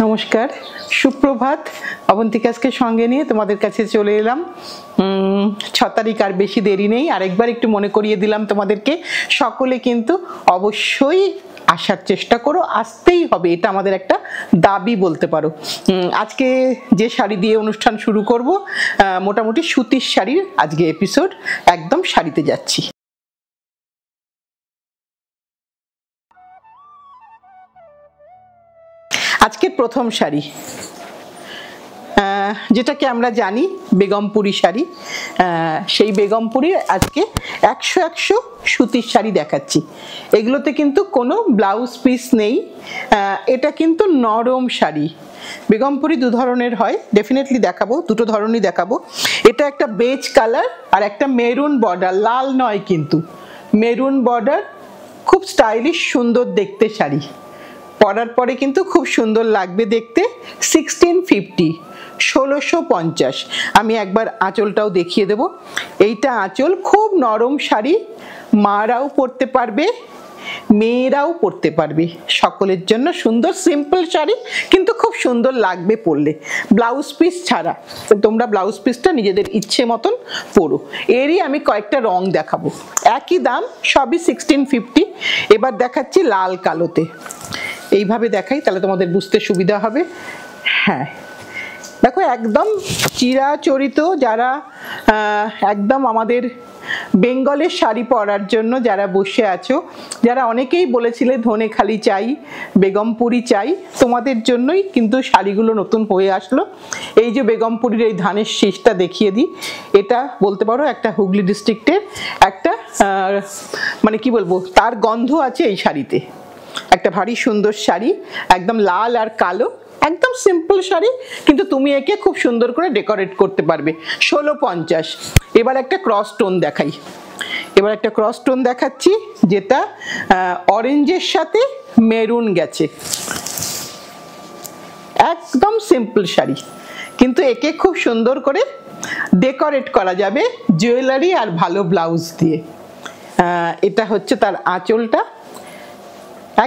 নমস্কার, সুপ্রভাত। অবন্তিকাকে সঙ্গে নিয়ে তোমাদের কাছে চলে এলাম। 6 তারিখ, আর বেশি দেরি নেই। আরেকবার একটু মনে করিয়ে দিলাম তোমাদেরকে। সকলে কিন্তু অবশ্যই আসার চেষ্টা করো, আসতেই হবে, এটা আমাদের একটা দাবি বলতে পারো। আজকে যে শাড়ি দিয়ে অনুষ্ঠান শুরু করব, মোটামুটি সুতির শাড়ির আজকে এপিসোড। একদম শাড়িতে যাচ্ছি। আজকের প্রথম শাড়ি, যেটাকে আমরা জানি বেগমপুরি শাড়ি, সেই বেগমপুরির আজকে 100 সুতির শাড়ি দেখাচ্ছি। এগুলোতে কিন্তু কোনো ব্লাউজ পিস নেই, এটা কিন্তু নরম শাড়ি। বেগমপুরি দু ধরনের হয়, ডেফিনেটলি দেখাবো, দুটো ধরনই দেখাবো। এটা একটা বেজ কালার আর একটা মেরুন বর্ডার, লাল নয় কিন্তু মেরুন বর্ডার, খুব স্টাইলিশ সুন্দর দেখতে শাড়ি। পরার পরে কিন্তু খুব সুন্দর লাগবে দেখতে। 1650। আমি একবার আঁচলটাও দেখিয়ে দেব। এইটা আঁচল, খুব নরম শাড়ি, মারাও পরতে পারবে, মেয়েরাও পরতে পারবে, সকলের জন্য সুন্দর সিম্পল শাড়ি, কিন্তু খুব সুন্দর লাগবে পরলে, ব্লাউজ পিস ছাড়া। তোমরা ব্লাউজ পিসটা নিজেদের ইচ্ছে মতন পরো। এরই আমি কয়েকটা রং দেখাবো, একই দাম, সবই 1650। এবার দেখাচ্ছি লাল কালোতে। এইভাবে দেখাই, তাহলে তোমাদের বুঝতে সুবিধা হবে। হ্যাঁ, দেখো, একদম চিরাচরিত, যারা একদম আমাদের বেঙ্গলের শাড়ি পরার জন্য যারা বসে আছো, যারা অনেকেই বলেছিলে ধনেখালি চাই, বেগমপুরি চাই, তোমাদের জন্যই কিন্তু শাড়িগুলো নতুন হয়ে আসলো। এই যে বেগমপুরির এই ধানের শীষটা দেখিয়ে দিই, এটা বলতে পারো একটা হুগলি ডিস্ট্রিক্টের একটা মানে কি বলবো, তার গন্ধ আছে এই শাড়িতে। একটা ভারী সুন্দর শাড়ি, একদম লাল আর কালো, একদম সিম্পল শাড়ি, কিন্তু তুমি একে খুব সুন্দর করে ডেকোরেট করতে পারবে। 1650। এবার একটা ক্রস টোন দেখাই, এবার একটা ক্রস টোন দেখাচ্ছি, যেটা অরেঞ্জের সাথে মেরুন গেছে। একদম সিম্পল শাড়ি, কিন্তু একে খুব সুন্দর করে ডেকোরেট করা যাবে জুয়েলারি আর ভালো ব্লাউজ দিয়ে। এটা হচ্ছে তার আঁচলটা।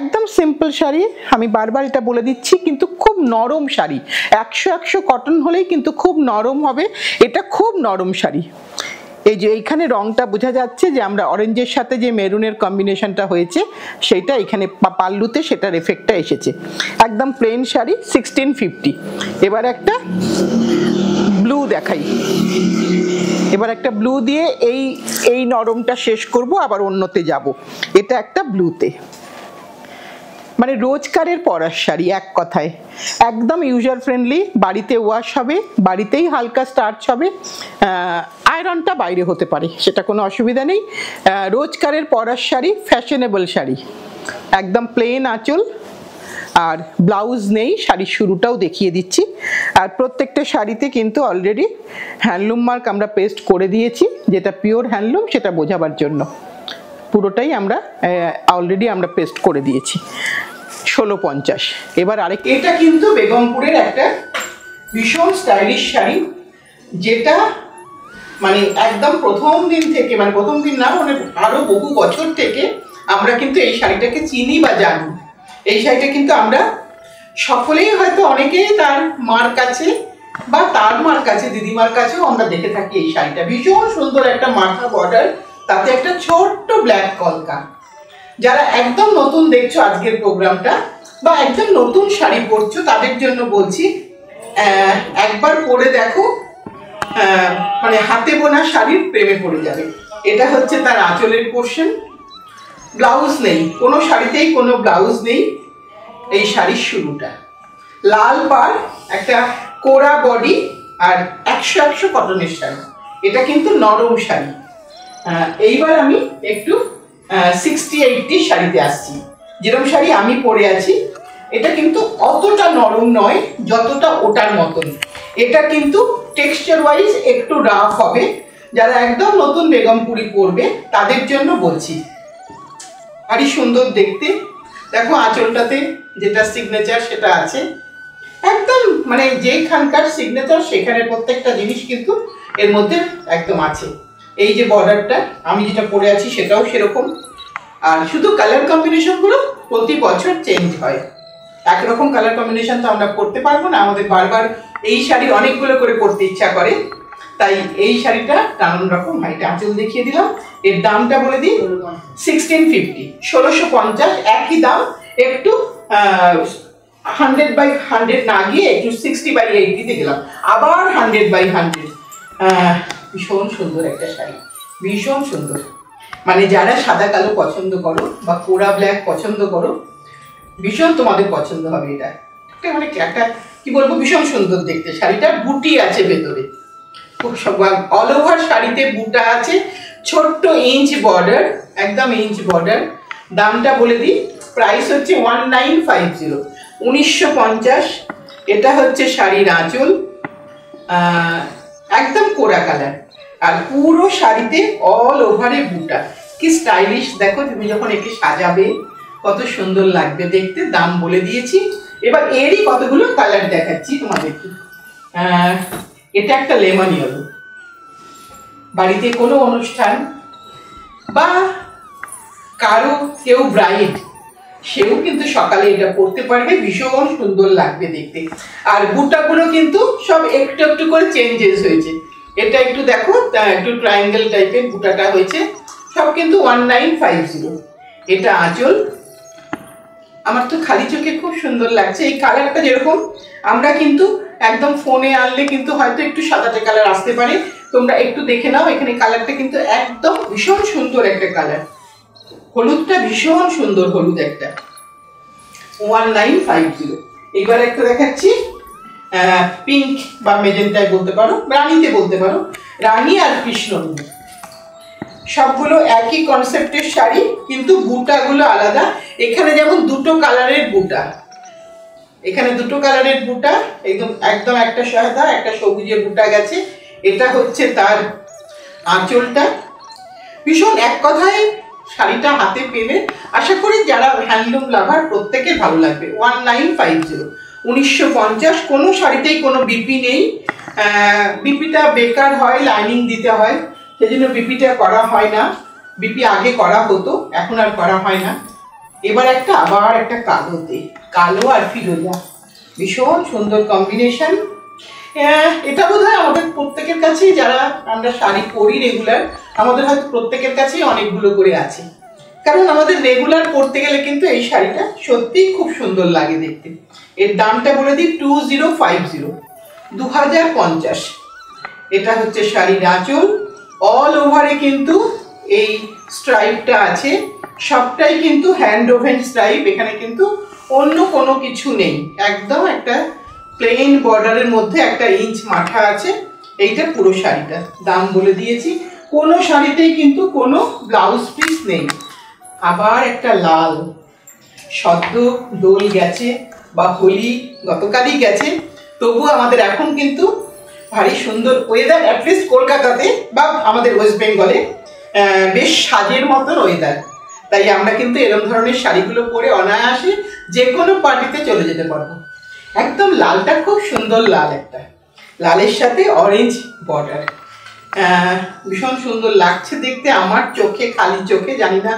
একদম সিম্পল শাড়ি, আমি বারবার এটা বলে দিচ্ছি, কিন্তু খুব নরম শাড়ি। 100 কটন হলেই কিন্তু খুব নরম হবে। এটা খুব নরম শাড়ি। এই যে এইখানে রংটা বোঝা যাচ্ছে যে আমরা অরেঞ্জের সাথে যে মেরুনের কম্বিনেশনটা হয়েছে, সেইটা এখানে পাল্লুতে সেটার এফেক্টটা এসেছে। একদম প্লেন শাড়ি, 1650। এবার একটা ব্লু দেখাই, এবার একটা ব্লু দিয়ে এই নরমটা শেষ করব, আবার অন্যতে যাব। এটা একটা ব্লুতে, মানে রোজকারের পরার শাড়ি, এক কথায় একদম ইউজার ফ্রেন্ডলি। বাড়িতে ওয়াশ হবে, বাড়িতেই হালকা স্টার্চ হবে, আয়রনটা বাইরে হতে পারে, সেটা কোনো অসুবিধা নেই। রোজকারের পরার শাড়ি, ফ্যাশনেবল শাড়ি, একদম প্লেন আঁচল আর ব্লাউজ নেই। শাড়ির শুরুটাও দেখিয়ে দিচ্ছি। আর প্রত্যেকটা শাড়িতে কিন্তু অলরেডি হ্যান্ডলুম মার্ক আমরা পেস্ট করে দিয়েছি, যেটা পিওর হ্যান্ডলুম সেটা বোঝাবার জন্য পুরোটাই আমরা অলরেডি আমরা পেস্ট করে দিয়েছি। 1650। এবার আরেক, এটা কিন্তু বেগমপুরের একটা ভীষণ স্টাইলিশ শাড়ি, যেটা মানে একদম প্রথম দিন থেকে, মানে প্রথম দিন না, মানে আরো বহু বছর থেকে আমরা কিন্তু এই শাড়িটাকে চিনি বা জানি। এই শাড়িটা কিন্তু আমরা সকলেই হয়তো অনেকেই তার মার কাছে বা তার মার কাছে, দিদিমার কাছেও আমরা দেখে থাকি এই শাড়িটা। ভীষণ সুন্দর একটা মাথা বর্ডার, তাতে একটা ছোট্ট ব্ল্যাক কলকা। যারা একদম নতুন দেখছো আজকের প্রোগ্রামটা, বা একদম নতুন শাড়ি পরছো, তাদের জন্য বলছি, একবার পরে দেখো, মানে হাতে বোনা শাড়ির প্রেমে পড়ে যাবে। এটা হচ্ছে তার আঁচলের পোর্শন। ব্লাউজ নেই, কোনো শাড়িতেই কোনো ব্লাউজ নেই। এই শাড়ির শুরুটা লাল পাড়, একটা কোরা বডি, আর 100 কটনের শাড়ি। এটা কিন্তু নরম শাড়ি। এইবার আমি একটু 60-80 শাড়িতে আসছি। যেরকম শাড়ি আমি পরে আছি, এটা কিন্তু অতটা নরম নয় যতটা ওটার মতন। এটা কিন্তু টেক্সচার ওয়াইজ একটু রাফ হবে। যারা একদম নতুন বেগমপুরি পরবে তাদের জন্য বলছি। আরই সুন্দর দেখতে। দেখো আঁচলটাতে যেটা সিগনেচার সেটা আছে, একদম মানে যেখানকার সিগনেচার সেখানে প্রত্যেকটা জিনিস কিন্তু এর মধ্যে একদম আছে। এই যে বর্ডারটা আমি যেটা পরে আছি সেটাও সেরকম। আর শুধু কালার কম্বিনেশনগুলো প্রতি বছর চেঞ্জ হয়। একরকম কালার কম্বিনেশন তো আমরা করতে পারবো না, আমাদের বারবার এই শাড়ি অনেকগুলো করে পরতে ইচ্ছা করে, তাই এই শাড়িটা নানান রকম। এটা আঁচল দেখিয়ে দিলাম, এর দামটা বলে দিই 1650, 1650 একই দাম, একটু 100/100 না গিয়ে একটু 60/80 তে গেলাম, আবার 100/100। ভীষণ সুন্দর একটা শাড়ি, ভীষণ সুন্দর। মানে যারা সাদা কালো পছন্দ করো বা কোরা ব্ল্যাক পছন্দ করো, ভীষণ তোমাদের পছন্দ হবে এটা। মানে একটা কি বলবো, ভীষণ সুন্দর দেখতে। শাড়িটা বুটি আছে ভেতরে, খুব অল ওভার শাড়িতে বুটা আছে, ছোট্ট ইঞ্চ বর্ডার, একদম ইঞ্চ বর্ডার। দামটা বলে দিই, প্রাইস হচ্ছে 1950, 1950। এটা হচ্ছে শাড়ির আঁচল, একদম কোরা কালার, আর পুরো শাড়িতে অল ওভারে বুটা। কি স্টাইলিশ দেখো, তুমি যখন একে সাজাবে কত সুন্দর লাগবে দেখতে। দাম বলে দিয়েছি। এবার এরই কতগুলো কালার দেখাচ্ছি তোমাদেরকে। এটা একটা লেমন ইয়েলো, বাড়িতে কোনো অনুষ্ঠান বা কারো কেউ ব্রাইড, সেও কিন্তু সকালে এটা পরতে পারবে, ভীষণ সুন্দর লাগবে দেখতে। আর বুটাগুলো কিন্তু সব একটু একটু করে চেঞ্জেস হয়েছে। এটা একটু দেখো, একটু ট্রায়াঙ্গেল টাইপের বুটাটা হয়েছে, সব কিন্তু 1950। এটা আঁচল। আমার তো খালি চোখে খুব সুন্দর লাগছে এই কালারটা। যেরকম আমরা কিন্তু একদম ফোনে আনলে কিন্তু হয়তো একটু সাদাটে কালার আসতে পারে, তোমরা একটু দেখে নাও। এখানে কালারটা কিন্তু একদম ভীষণ সুন্দর একটা কালার, হলুদটা ভীষণ সুন্দর হলুদ একটা, 1950। এবার একটা দেখাচ্ছি পিঙ্ক বা মেজেন্টায় বলতে পারো, রানীতে বলতে পারো, রানী আর কৃষ্ণনন্দী। সবগুলো একই কনসেপ্টের শাড়ি, কিন্তু বুটাগুলো আলাদা। এখানে যেমন দুটো কালারের বুটা, এখানে দুটো কালারের বুটা, একদম একদম একটা সাদা একটা সবুজের বুটা গেছে। এটা হচ্ছে তার আঁচলটা। ভীষণ এক কথায় শাড়িটা হাতে পেলে আশা করি যারা হ্যান্ডলুম লাভার প্রত্যেকের ভালো লাগবে। 1950, 1950। কোনো শাড়িতেই কোনো বিপি নেই, বিপিটা বেকার হয়, লাইনিং দিতে হয়, সেজন্য বিপিটা করা হয় না। বিপি আগে করা হতো, এখন আর করা হয় না। এবার একটা আবার একটা কালোতে, কালো আর ফিরোজা, ভীষণ সুন্দর কম্বিনেশন। এটা বোধহয় আমাদের প্রত্যেকের কাছেই, যারা আমরা শাড়ি পরি রেগুলার, আমাদের হয়তো প্রত্যেকের কাছেই অনেকগুলো করে আছে, কারণ আমাদের রেগুলার পরতে গেলে কিন্তু এই শাড়িটা সত্যিই খুব সুন্দর লাগে দেখতে। এর দামটা বলে দিই 2050, 2050। এটা হচ্ছে শাড়ির আঁচল, অল ওভারে কিন্তু এই স্ট্রাইপটা আছে, সবটাই কিন্তু হ্যান্ড ওভেন স্ট্রাইপ, এখানে কিন্তু অন্য কোনো কিছু নেই, একদম একটা প্লেন বর্ডারের মধ্যে একটা ইঞ্চ মাথা আছে। এইটা পুরো শাড়িটা, দাম বলে দিয়েছি। কোনো শাড়িতেই কিন্তু কোনো ব্লাউজ পিস নেই। আবার একটা লাল, সদ্য দোল গেছে বা হোলি গতকালই গেছে, তবু আমাদের এখন কিন্তু ভারী সুন্দর ওয়েদার, অ্যাটলিস্ট কলকাতাতে বা আমাদের ওয়েস্ট বেঙ্গলে বেশ সাজের মতন ওয়েদার, তাই আমরা কিন্তু এরকম ধরনের শাড়িগুলো পরে অনায়াসে যে কোনো পার্টিতে চলে যেতে পারবো। একদম লালটা খুব সুন্দর লাল, একটা লালের সাথে অরেঞ্জ বর্ডার, ভীষণ সুন্দর লাগছে দেখতে আমার চোখে, খালি চোখে। জানি না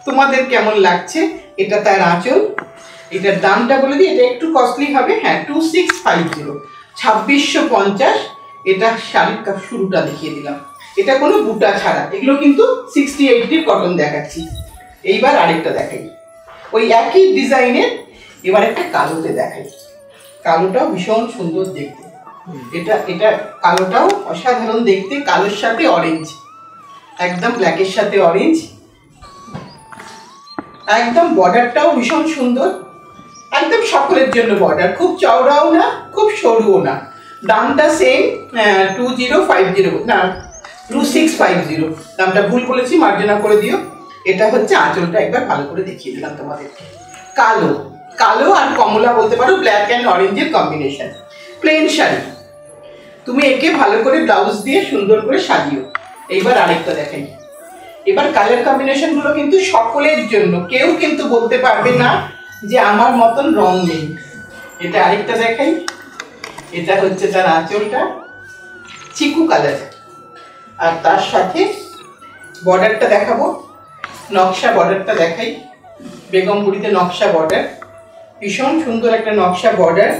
তোমাদের কেমন লাগছে। এটা তার আঁচল। এটার দামটা বলে দিই, এটা একটু কস্টলি হবে, হ্যাঁ 2650, 2650। এটা শাড়ির শুরুটা দেখিয়ে দিলাম, এটা কোনো বুটা ছাড়া। এগুলো কিন্তু 60-80 কটন দেখাচ্ছি। এইবার আরেকটা দেখাই, ওই একই ডিজাইনের। এবার একটা কালোতে দেখাই, কালোটাও ভীষণ সুন্দর দেখতে। এটা কালোটাও অসাধারণ দেখতে, কালোর সাথে অরেঞ্জ, একদম ব্ল্যাকের সাথে অরেঞ্জ। একদম বর্ডারটাও ভীষণ সুন্দর, একদম সকলের জন্য বর্ডার, খুব চওড়াও না খুব সরুও না। দামটা সেম, 2050 না 2650, দামটা ভুল বলেছি, মার্জনা করে দিও। এটা হচ্ছে আঁচলটা, একবার ভালো করে দেখিয়ে দিলাম তোমাদেরকে। কালো, কালো আর কমলা বলতে পারো, ব্ল্যাক অ্যান্ড অরেঞ্জের কম্বিনেশন। প্লেন শাড়ি, তুমি একে ভালো করে ব্লাউজ দিয়ে সুন্দর করে সাজিও। এইবার আরেকটা দেখাই। এবার কালার কম্বিনেশন গুলো কিন্তু সকলের জন্য, কেউ কিন্তু বলতে পারবে না যে আমার মতন রং নেই। এটা আরেকটা দেখাই, এটা হচ্ছে তার আঁচলটা, চিকু কালার, আর তার সাথে বর্ডারটা দেখাবো, নকশা বর্ডারটা দেখাই, বেগমপুরিতে নকশা বর্ডার, ভীষণ সুন্দর একটা নকশা বর্ডার,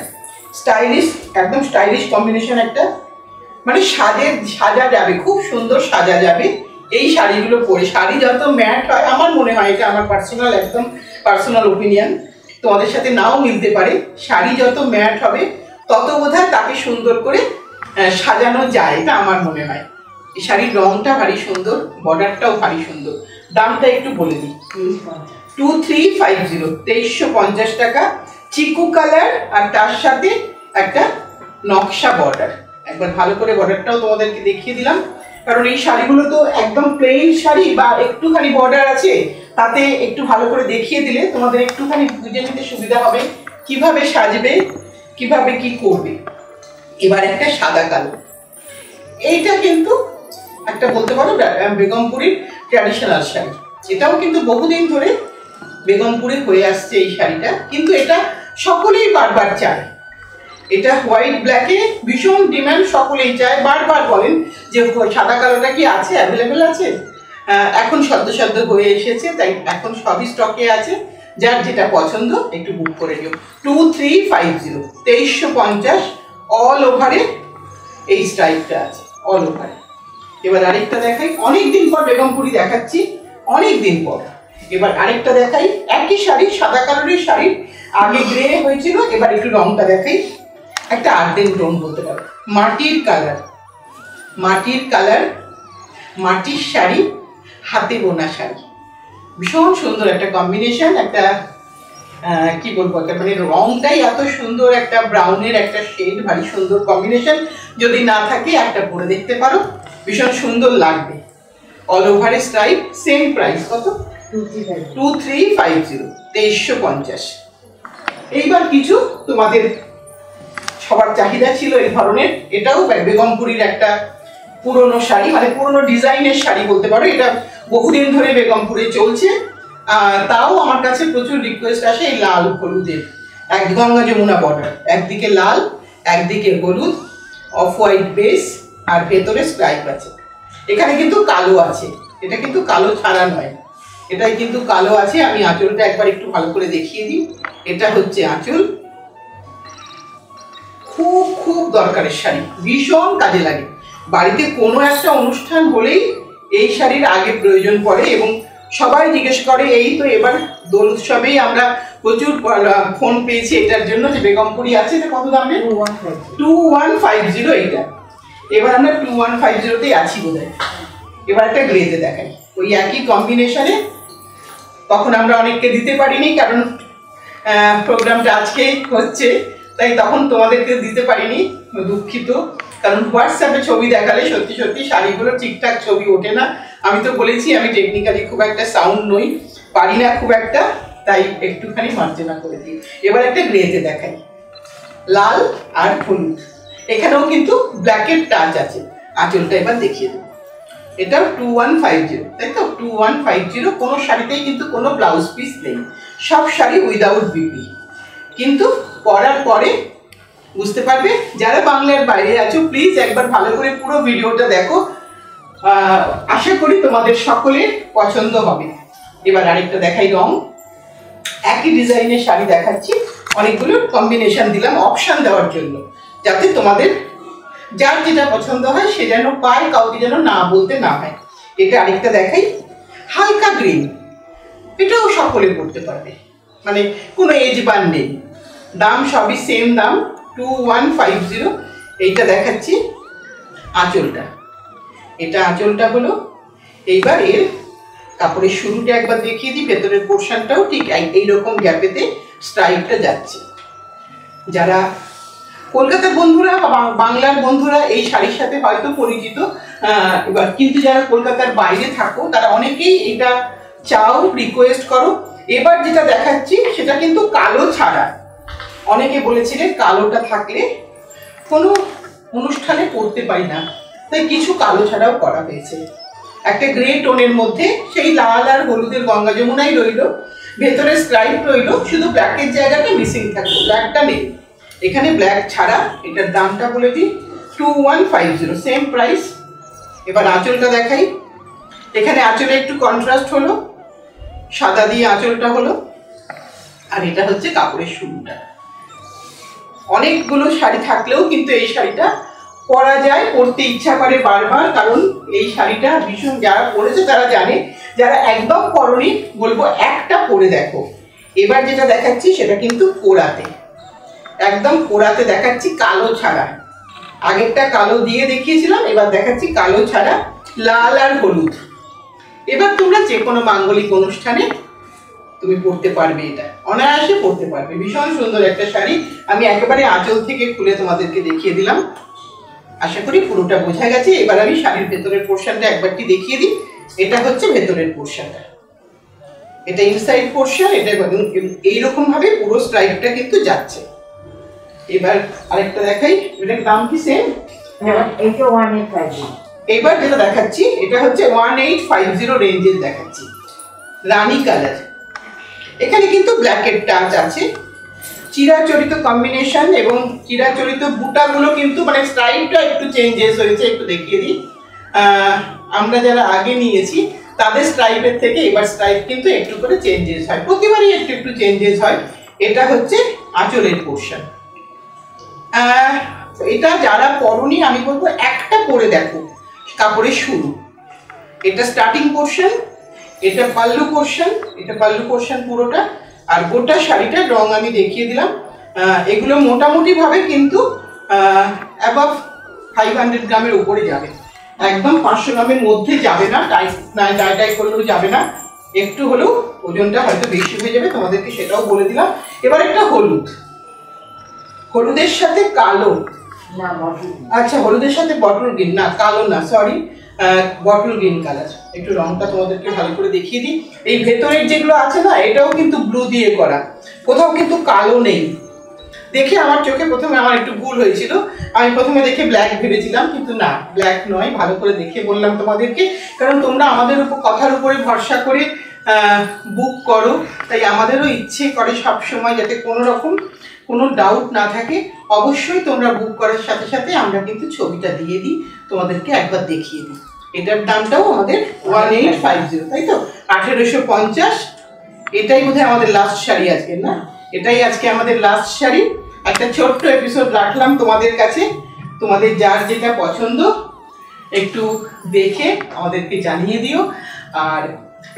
স্টাইলিশ, একদম স্টাইলিশ কম্বিনেশন একটা, মানে সাজা যাবে, খুব সুন্দর সাজা যাবে এই শাড়িগুলো পরে। শাড়ি যত ম্যাট হয়, আমার মনে হয়, এটা আমার পার্সোনাল, একদম পার্সোনাল ওপিনিয়ন, তোমাদের সাথে নাও মিলতে পারে, শাড়ি যত ম্যাট হবে তত বোধহয় তাকে সুন্দর করে সাজানো যায়, এটা আমার মনে হয়। এই শাড়ির রংটা ভারী সুন্দর, বর্ডারটাও ভারী সুন্দর। দামটা একটু বলে দিই, 2350, 2350 টাকা, চিকু কালার, আর তার সাথে একটা নকশা বর্ডার। একবার ভালো করে বর্ডারটাও তোমাদেরকে দেখিয়ে দিলাম, কারণ এই শাড়িগুলো তো একদম প্লেন শাড়ি বা একটুখানি বর্ডার আছে, তাতে একটু ভালো করে দেখিয়ে দিলে তোমাদের একটুখানি বুঝে নিতে সুবিধা হবে কিভাবে সাজবে, কিভাবে কি করবে। এবার একটা সাদা কালো, এইটা কিন্তু একটা বলতে পারো বেগমপুরীর ট্র্যাডিশনাল শাড়ি, এটাও কিন্তু বহুদিন ধরে বেগমপুরে হয়ে আসছে এই শাড়িটা, কিন্তু এটা সকলেই বারবার চায়। এটা হোয়াইট ব্ল্যাকে ভীষণ ডিমান্ড, সকলেই চায়, বারবার বলেন যে সাদা কালোটা কি আছে, অ্যাভেলেবেল আছে। এখন সদ্য হয়ে এসেছে, তাই এখন সবই স্টকে আছে, যার যেটা পছন্দ একটু বুক করে নিও। 2350, 2350, অল ওভারে এই স্টাইলটা আছে, অল ওভারে। এবার আরেকটা দেখাই, অনেকদিন পর বেগমপুরি দেখাচ্ছি, অনেকদিন পর। এবার আরেকটা দেখাই, একই শাড়ি, সাদা কালারের শাড়ি, আগে গ্রে হয়েছিল, এবার একটু রংটা দেখাই, একটা আর্দেন টোন বলতে পারো, মাটির কালার, মাটির কালার, মাটির শাড়ি, হাতে বোনা শাড়ি, ভীষণ সুন্দর একটা কম্বিনেশন, একটা কি বলবো, মানে রংটাই এত সুন্দর, একটা ব্রাউনের একটা শেড, ভারী সুন্দর কম্বিনেশন। যদি না থাকে একটা পরে দেখতে পারো, ভীষণ সুন্দর লাগবে। All over style, same price কত, 2350, 2350। এইবার কিছু তোমাদের সবার চাহিদা ছিল এই ধরনের, এটাও বেগমপুরীর একটা পুরনো শাড়ি, মানে পুরনো ডিজাইনের শাড়ি বলতে পারো, এটা বহুদিন ধরে বেগমপুরে চলছে। তাও আমার কাছে প্রচুর রিকোয়েস্ট আসে এই লাল হলুদের, এক গঙ্গা যমুনা বর্ডার, একদিকে লাল একদিকে হলুদ, অফ হোয়াইট বেস, আর ভেতরে স্ট্রাইপ আছে। এখানে কিন্তু কালো আছে, এটা কিন্তু কালো ছাড়া নয়, এটাই কিন্তু কালো আছে। আমি আঁচলটা একবার একটু ভালো করে দেখিয়ে দিই, এটা হচ্ছে আঁচল, খুব খুব দরকারের শাড়ি, ভীষণ কাজে লাগে। বাড়িতে কোনো একটা অনুষ্ঠান হলেই এই শাড়ির আগে প্রয়োজন পড়ে, এবং সবাই জিজ্ঞেস করে, এই তো এবার দোল উৎসবেই আমরা প্রচুর ফোন পেয়েছি এটার জন্য, যে বেগমপুরি আছে, এটা কত দামে, 2150 এইটা। এবার আমরা 2150তেই আছি বোধহয়। এবার একটা গ্রেতে দেখাই, ওই একই কম্বিনেশনে, তখন আমরা অনেককে দিতে পারিনি, কারণ প্রোগ্রামটা আজকে হচ্ছে, তাই তখন তোমাদেরকে দিতে পারিনি, দুঃখিত। কারণ হোয়াটসঅ্যাপে ছবি দেখালে সত্যি সত্যি শাড়িগুলো ঠিকঠাক ছবি ওঠে না। আমি তো বলেছি আমি টেকনিক্যালি খুব একটা সাউন্ড নই, পারি না খুব একটা, তাই একটুখানি মার্জনা করে দিই। এবার একটা গ্রেতে দেখাই, লাল আর হলুদ, এখানেও কিন্তু ব্ল্যাকের টাচ আছে। আঁচলটা এবার দেখিয়ে দেবো, এটাও 2150, তাই তো, 2150। কোনো শাড়িতেই কিন্তু কোনো ব্লাউজ পিস নেই, সব শাড়ি উইদাউট বিপি, কিন্তু পরার পরে বুঝতে পারবে। যারা বাংলার বাইরে আছো প্লিজ একবার ভালো করে পুরো ভিডিওটা দেখো, আশা করি তোমাদের সকলের পছন্দ হবে। এবার আরেকটা দেখাই রং, একই ডিজাইনের শাড়ি দেখাচ্ছি, অনেকগুলো কম্বিনেশন দিলাম অপশন দেওয়ার জন্য, যাতে তোমাদের যার যেটা পছন্দ হয় সে যেন পায়, কাউকে যেন না বলতে না হয়। এটা আরেকটা দেখাই, হালকা গ্রিন, এটাও সকলে পড়তে পারবে, মানে কোনো এজ বার নেই, দাম সবই সেম দাম, 2150। এইটা দেখাচ্ছি আঁচলটা, এটা আঁচলটা হলো। এইবার এর কাপড়ের শুরুটা একবার দেখিয়ে দিই, ভেতরের পোর্শনটাও ঠিক এইরকম গ্যাপেতে স্ট্রাইপটা যাচ্ছে। যারা কলকাতার বন্ধুরা বা বাংলার বন্ধুরা এই শাড়ির সাথে হয়তো পরিচিত, এবার কিন্তু যারা কলকাতার বাইরে থাকো তারা অনেকেই এটা চাও, রিকোয়েস্ট করো। এবার যেটা দেখাচ্ছি সেটা কিন্তু কালো ছাড়া, অনেকে বলেছিলে কালোটা থাকলে কোনো অনুষ্ঠানে পরতে পারি না, তাই কিছু কালো ছাড়াও করা হয়েছে। একটা গ্রে টোনের মধ্যে সেই লাল আর হলুদের গঙ্গা যমুনাই রইল, ভেতরে স্ট্রাইপ রইল, শুধু ব্ল্যাকের জায়গাটা মিসিং থাকবে, ব্ল্যাকটা নেই এখানে, ব্ল্যাক ছাড়া। এটার দামটা বলে দিই, 2150, সেম প্রাইস। এবার আঁচলটা দেখাই, এখানে আঁচলে একটু কন্ট্রাস্ট হলো, সাদা দিয়ে আঁচলটা হলো, আর এটা হচ্ছে কাপড়ের শুরুটা। অনেকগুলো শাড়ি থাকলেও কিন্তু এই শাড়িটা পরা যায়, পরতে ইচ্ছা করে বারবার, কারণ এই শাড়িটা ভীষণ, যারা পরেছে তারা জানে, যারা একদম পরনি বলবো একটা পরে দেখো। এবার যেটা দেখাচ্ছি সেটা কিন্তু কোড়াতে, একদম কোড়াতে দেখাচ্ছি, কালো ছাড়া। আগেরটা কালো দিয়ে দেখিয়েছিলাম, এবার দেখাচ্ছি কালো ছাড়া, লাল আর হলুদ। এবার তোমরা যে কোনো মাঙ্গলিক অনুষ্ঠানে তুমি পরতে পারবে, এটা অনায়াসে পরতে পারবে। ভীষণ সুন্দর একটা শাড়ি। আমি একেবারে আঁচল থেকে খুলে তোমাদেরকে দেখিয়ে দিলাম, আশা করি পুরোটা বোঝা গেছে। এবার আমি শাড়ির ভেতরের পোর্শনটা একবারটি দেখিয়ে দিই। এটা হচ্ছে ভেতরের পোর্শনটা, এটা ইনসাইড পোর্শন। এটা এইরকম ভাবে পুরো স্ট্রাইপটা কিন্তু যাচ্ছে। এবার আরেকটা দেখাই, এটার দাম কি সেম? এটা 1850। এবার যেটা দেখাচ্ছি এটা হচ্ছে 1850 রেঞ্জের দেখাচ্ছি, রানী কালার। এখানে কিন্তু ব্ল্যাকের টাচ আছে, চিরাচরিত কম্বিনেশন, এবং চিরাচরিত বুটাগুলো কিন্তু মানে স্টাইলটা একটু চেঞ্জেস হয়েছে। একটু দেখিয়ে দিই, আমরা যারা আগে নিয়েছি তাদের স্ট্রাইপের থেকে এবার স্ট্রাইপ কিন্তু একটু করে চেঞ্জেস হয়, প্রতিবারই একটু একটু চেঞ্জেস হয়। এটা হচ্ছে আঁচলের পোর্শন। এটা যারা পরনি আমি বলবো একটা পরে দেখো, কাপড়ের শুরু। এটা স্টার্টিং পোর্শন, এটা পাল্লু পোর্শন, এটা পাল্লু পোর্শন পুরোটা। আর গোটা শাড়িটার রং আমি দেখিয়ে দিলাম। এগুলো মোটামুটি ভাবে কিন্তু অ্যাবাভ 500 গ্রামের উপরে যাবে, একদম 500 গ্রামের মধ্যে যাবে না। টাই করলেও যাবে না, একটু হলেও ওজনটা হয়তো বেশি হয়ে যাবে, তোমাদেরকে সেটাও বলে দিলাম। এবার একটা হলুদ, হলুদের সাথে কালো, আচ্ছা হলুদের সাথে বটল গ্রিন, না কালো না, সরি, বটল গ্রিন কালার। একটু রংটা তোমাদেরকে ভালো করে দেখিয়ে দিই। এই ভেতরের যেগুলো আছে না, এটাও কিন্তু ব্লু দিয়ে করা, কোথাও কিন্তু কালো নেই। দেখে আমার চোখে প্রথমে আমার একটু ভুল হয়েছিল, আমি প্রথমে দেখে ব্ল্যাক ভেবেছিলাম, কিন্তু না, ব্ল্যাক নয়। ভালো করে দেখে বললাম তোমাদেরকে, কারণ তোমরা আমাদের উপর কথার উপরে ভরসা করে বুক করো, তাই আমাদেরও ইচ্ছে করে সবসময় যাতে কোনো রকম কোনো ডাউট না থাকে। অবশ্যই তোমরা বুক করার সাথে সাথে আমরা কিন্তু ছবিটা দিয়ে দিই, তোমাদেরকে একবার দেখিয়ে দিই। এটার দামটাও আমাদের 1850, তাই তো, 1850। এটাই বোধহয় আমাদের লাস্ট শাড়ি আজকে, না এটাই আজকে আমাদের লাস্ট শাড়ি। একটা ছোট্ট এপিসোড রাখলাম তোমাদের কাছে, তোমাদের যার যেটা পছন্দ একটু দেখে আমাদেরকে জানিয়ে দিও। আর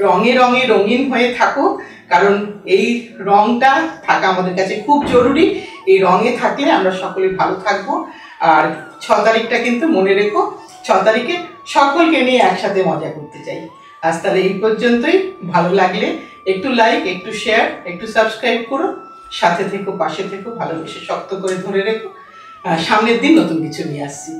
রঙে রঙে রঙিন হয়ে থাকো, কারণ এই রঙটা থাকা আমাদের কাছে খুব জরুরি। এই রঙে থাকলে আমরা সকলে ভালো থাকবো। আর 6 তারিখটা কিন্তু মনে রেখো, 6 তারিখে সকলকে নিয়ে একসাথে মজা করতে চাই। আজ তাহলে এই পর্যন্তই। ভালো লাগলে একটু লাইক, একটু শেয়ার, একটু সাবস্ক্রাইব করো, সাথে থেকো, পাশে থেকো, ভালোবেসে শক্ত করে ধরে রেখো। সামনের দিন নতুন কিছু নিয়ে আসছি।